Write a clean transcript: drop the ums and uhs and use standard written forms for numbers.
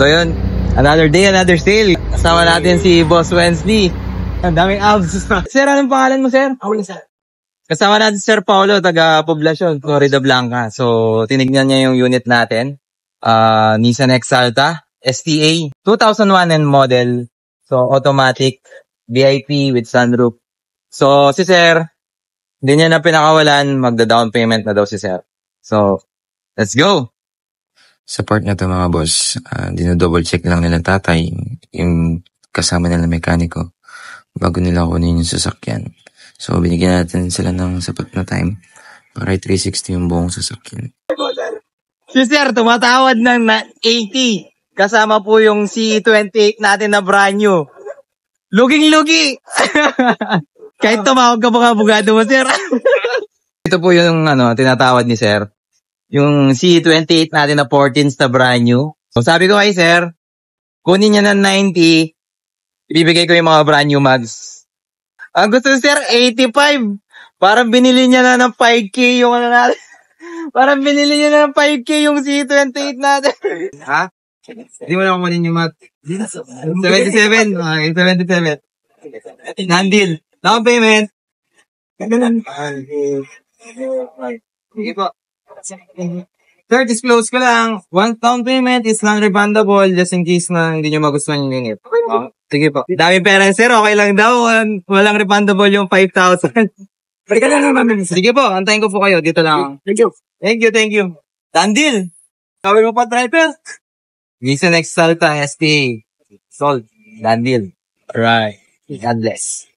So yun, another day, another sale. Kasama natin si Boss Wednesday. Ang daming abs. Sir, anong pangalan mo, sir? Paulo, sir. Kasama natin si Sir Paulo, taga Poblacion, Florida Blanca. So, tinignan niya yung unit natin. Nissan Exalta, STA, 2001 and model. So, automatic, VIP with sunroof. So, si Sir, hindi niya na pinakawalan, magda-down payment na daw si Sir. So, let's go! Sa part na to mga boss, dinodouble check lang nila tatay, yung kasama nila mekaniko, bago nila kunin yung sasakyan. So, binigyan natin sila ng sapat na time para 360 yung buong sasakyan. Si Sir, tumatawad ng 80. Kasama po yung C28 natin na brand new. Luging-lugi! Kahit tumawag ka pa abogado mo, Sir. Ito po yung tinatawad ni Sir. Yung C28 natin na 14s na brand new. So, sabi ko kay Sir, kunin niya ng 90, ibibigay ko yung mga brand new mags. Ang gusto Sir, 85. Parang binili niya na ng 5K yung natin. Parang binili niya na ng 5K yung C28 natin. Ha? Hindi mo na kumanin yung mat. 77. Okay, 77. Non-deal. Down payment. Sige po. Sir, disclose ko lang. One down payment is non-refundable just in case na hindi nyo magustuhan yung unit. Oh, sige po. Dami pera, sir. Okay lang daw. Walang refundable yung 5,000. Balik ka lang naman. Sige po. Antayin ko po kayo. Dito lang. Thank you. Thank you, thank you. Done deal. Kawin mo pa, driver. Nissan Exalta STA. Sold. Done deal. Alright. God bless.